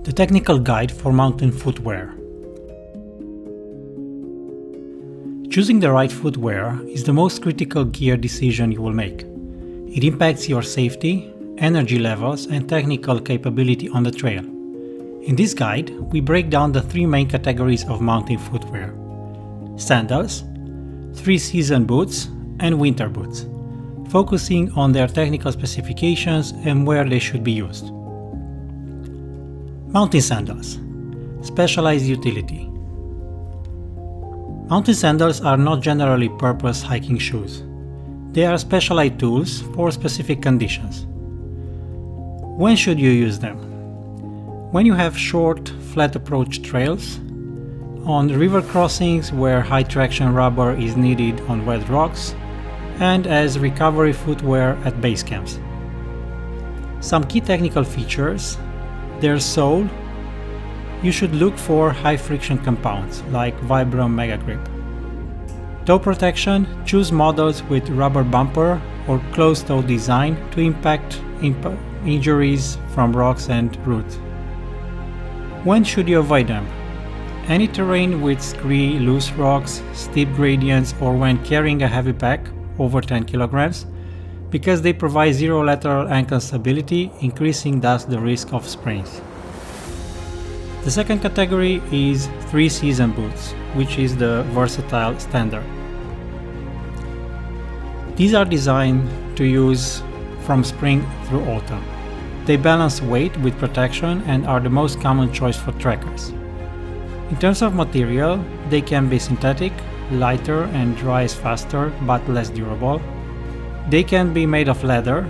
The technical guide for mountain footwear. Choosing the right footwear is the most critical gear decision you will make. It impacts your safety, energy levels, and technical capability on the trail. In this guide, we break down the three main categories of mountain footwear: sandals, three-season boots, and winter boots, focusing on their technical specifications and where they should be used. Mountain sandals. Specialized utility. Mountain sandals are not generally purpose hiking shoes. They are specialized tools for specific conditions. When should you use them? When you have short, flat approach trails, on river crossings where high traction rubber is needed on wet rocks, and as recovery footwear at base camps. Some key technical features: their sole. You should look for high friction compounds like Vibram Mega Grip. Toe protection. Choose models with rubber bumper or closed toe design to impact injuries from rocks and roots. When should you avoid them? Any terrain with scree, loose rocks, steep gradients, or when carrying a heavy pack over 10 kilograms, because they provide zero lateral ankle stability, increasing thus the risk of sprains. The second category is three-season boots, which is the versatile standard. These are designed to use from spring through autumn. They balance weight with protection and are the most common choice for trekkers. In terms of material, they can be synthetic, lighter and dries faster but less durable. They can be made of leather,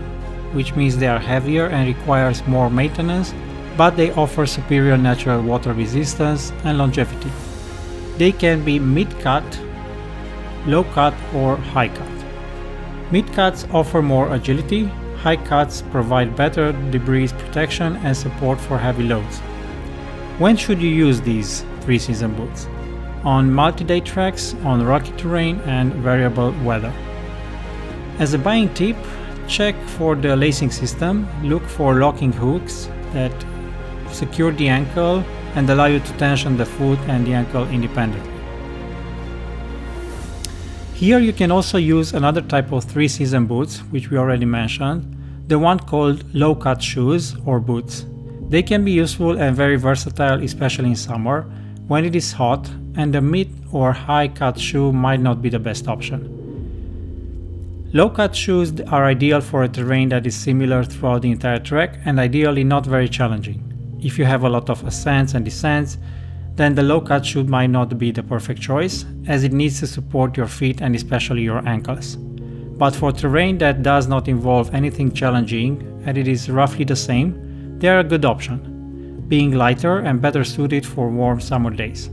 which means they are heavier and requires more maintenance, but they offer superior natural water resistance and longevity. They can be mid-cut, low-cut or high-cut. Mid-cuts offer more agility, high-cuts provide better debris protection and support for heavy loads. When should you use these three-season boots? On multi-day treks, on rocky terrain and variable weather. As a buying tip, check for the lacing system. Look for locking hooks that secure the ankle and allow you to tension the foot and the ankle independently. Here you can also use another type of three-season boots, which we already mentioned, the one called low-cut shoes or boots. They can be useful and very versatile, especially in summer, when it is hot, and a mid or high-cut shoe might not be the best option. Low-cut shoes are ideal for a terrain that is similar throughout the entire trek and ideally not very challenging. If you have a lot of ascents and descents, then the low-cut shoe might not be the perfect choice, as it needs to support your feet and especially your ankles. But for terrain that does not involve anything challenging and it is roughly the same, they are a good option, being lighter and better suited for warm summer days.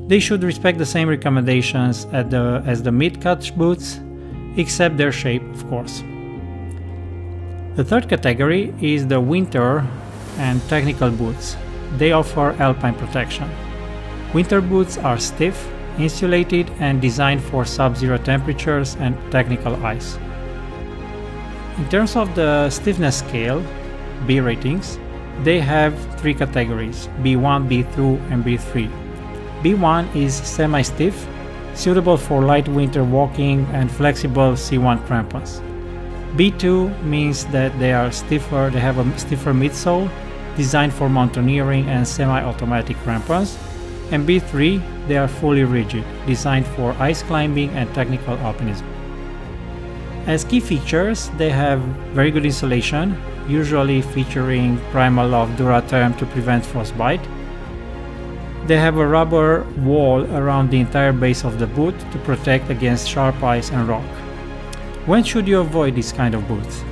They should respect the same recommendations as the mid-cut boots, except their shape, of course. The third category is the winter and technical boots. They offer alpine protection. Winter boots are stiff, insulated, and designed for sub-zero temperatures and technical ice. In terms of the stiffness scale, B ratings, they have three categories: B1, B2, and B3. B1 is semi-stiff, suitable for light winter walking and flexible C1 crampons. B2 means that they have a stiffer midsole, designed for mountaineering and semi-automatic crampons. And B3, they are fully rigid, designed for ice climbing and technical alpinism. As key features, they have very good insulation, usually featuring primal of Duratherm to prevent frostbite. They have a rubber wall around the entire base of the boot to protect against sharp ice and rock. When should you avoid this kind of boots?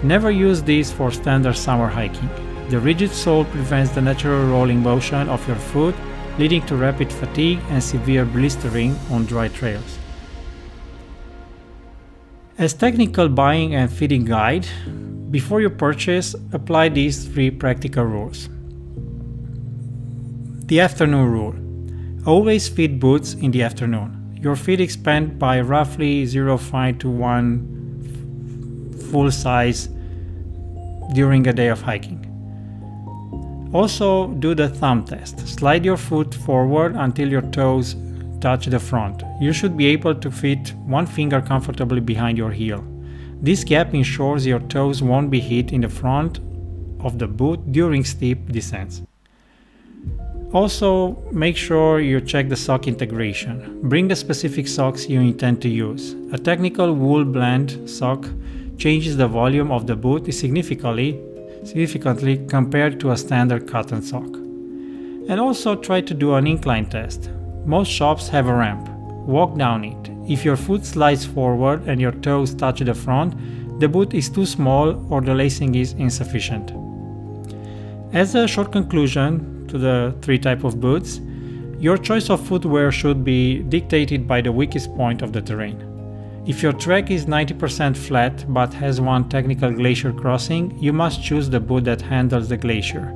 Never use these for standard summer hiking. The rigid sole prevents the natural rolling motion of your foot, leading to rapid fatigue and severe blistering on dry trails. As technical buying and fitting guide, before you purchase, apply these three practical rules. The afternoon rule. Always fit boots in the afternoon. Your feet expand by roughly 0.5 to 1 full size during a day of hiking. Also, do the thumb test. Slide your foot forward until your toes touch the front. You should be able to fit one finger comfortably behind your heel. This gap ensures your toes won't be hit in the front of the boot during steep descents. Also, make sure you check the sock integration. Bring the specific socks you intend to use. A technical wool blend sock changes the volume of the boot significantly compared to a standard cotton sock. And also try to do an incline test. Most shops have a ramp. Walk down it. If your foot slides forward and your toes touch the front, the boot is too small or the lacing is insufficient. As a short conclusion to the three types of boots, your choice of footwear should be dictated by the weakest point of the terrain. If your track is 90% flat but has one technical glacier crossing, you must choose the boot that handles the glacier.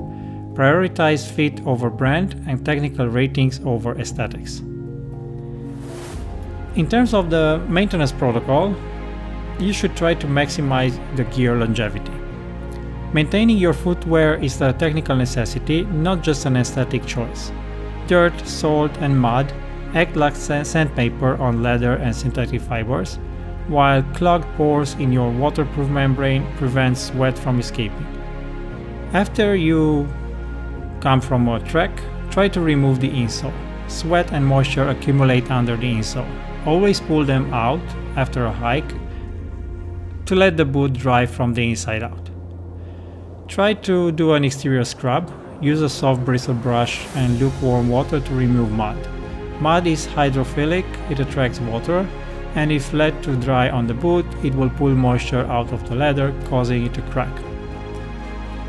Prioritize fit over brand and technical ratings over aesthetics. In terms of the maintenance protocol, you should try to maximize the gear longevity. Maintaining your footwear is a technical necessity, not just an aesthetic choice. Dirt, salt, and mud act like sandpaper on leather and synthetic fibers, while clogged pores in your waterproof membrane prevent sweat from escaping. After you come from a trek, try to remove the insole. Sweat and moisture accumulate under the insole. Always pull them out after a hike to let the boot dry from the inside out. Try to do an exterior scrub. Use a soft bristle brush and lukewarm water to remove mud. Mud is hydrophilic, it attracts water, and if let to dry on the boot, it will pull moisture out of the leather, causing it to crack.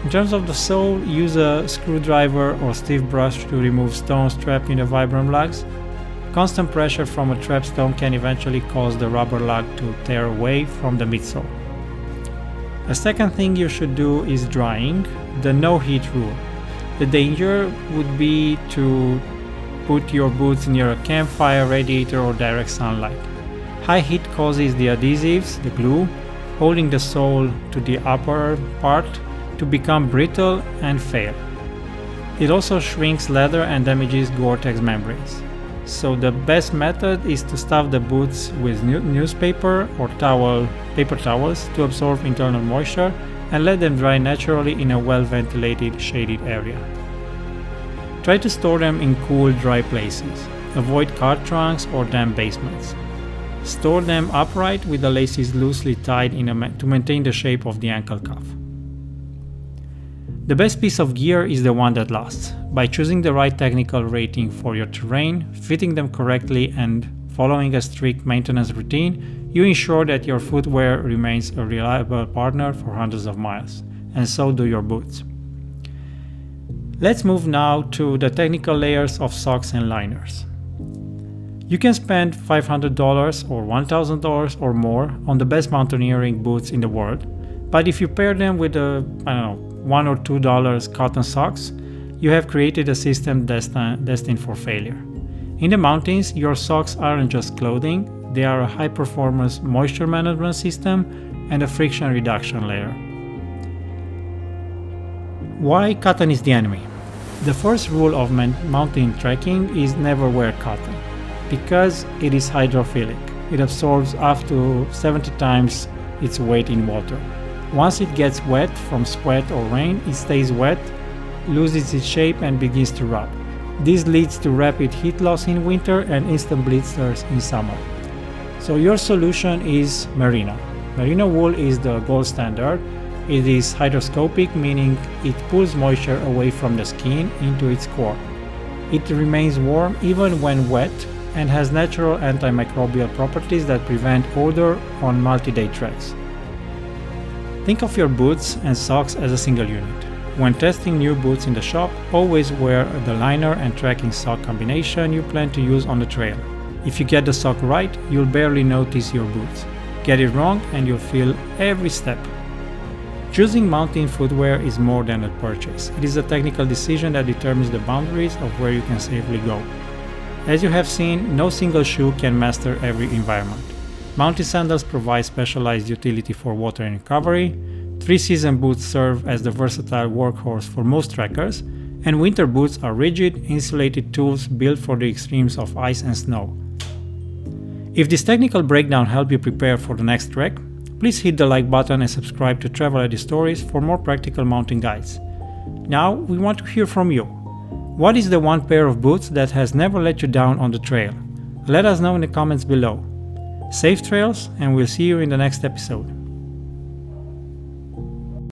In terms of the sole, use a screwdriver or stiff brush to remove stones trapped in the Vibram lugs. Constant pressure from a trapped stone can eventually cause the rubber lug to tear away from the midsole. A second thing you should do is drying, the no heat rule. The danger would be to put your boots near a campfire, radiator, or direct sunlight. High heat causes the adhesives, the glue, holding the sole to the upper part to become brittle and fail. It also shrinks leather and damages Gore-Tex membranes. So the best method is to stuff the boots with newspaper or paper towels to absorb internal moisture and let them dry naturally in a well-ventilated, shaded area. Try to store them in cool, dry places. Avoid car trunks or damp basements. Store them upright with the laces loosely tied to maintain the shape of the ankle cuff. The best piece of gear is the one that lasts. By choosing the right technical rating for your terrain, fitting them correctly, and following a strict maintenance routine, you ensure that your footwear remains a reliable partner for hundreds of miles, and so do your boots. Let's move now to the technical layers of socks and liners. You can spend $500 or $1,000 or more on the best mountaineering boots in the world, but if you pair them with $1 or $2 cotton socks, you have created a system destined for failure. In the mountains, your socks aren't just clothing, they are a high-performance moisture management system and a friction reduction layer. Why cotton is the enemy? The first rule of mountain trekking is never wear cotton, because it is hydrophilic. It absorbs up to 70 times its weight in water. Once it gets wet from sweat or rain, it stays wet, loses its shape and begins to rot. This leads to rapid heat loss in winter and instant blisters in summer. So your solution is merino. Merino wool is the gold standard. It is hygroscopic, meaning it pulls moisture away from the skin into its core. It remains warm even when wet and has natural antimicrobial properties that prevent odor on multi-day treks. Think of your boots and socks as a single unit. When testing new boots in the shop, always wear the liner and trekking sock combination you plan to use on the trail. If you get the sock right, you'll barely notice your boots. Get it wrong and you'll feel every step. Choosing mountain footwear is more than a purchase. It is a technical decision that determines the boundaries of where you can safely go. As you have seen, no single shoe can master every environment. Mountain sandals provide specialized utility for water and recovery. Three-season boots serve as the versatile workhorse for most trekkers, And winter boots are rigid, insulated tools built for the extremes of ice and snow. If this technical breakdown helped you prepare for the next trek, please hit the like button and subscribe to Travel Eddy Stories for more practical mountain guides. Now we want to hear from you. What is the one pair of boots that has never let you down on the trail? Let us know in the comments below. Safe trails, and we'll see you in the next episode.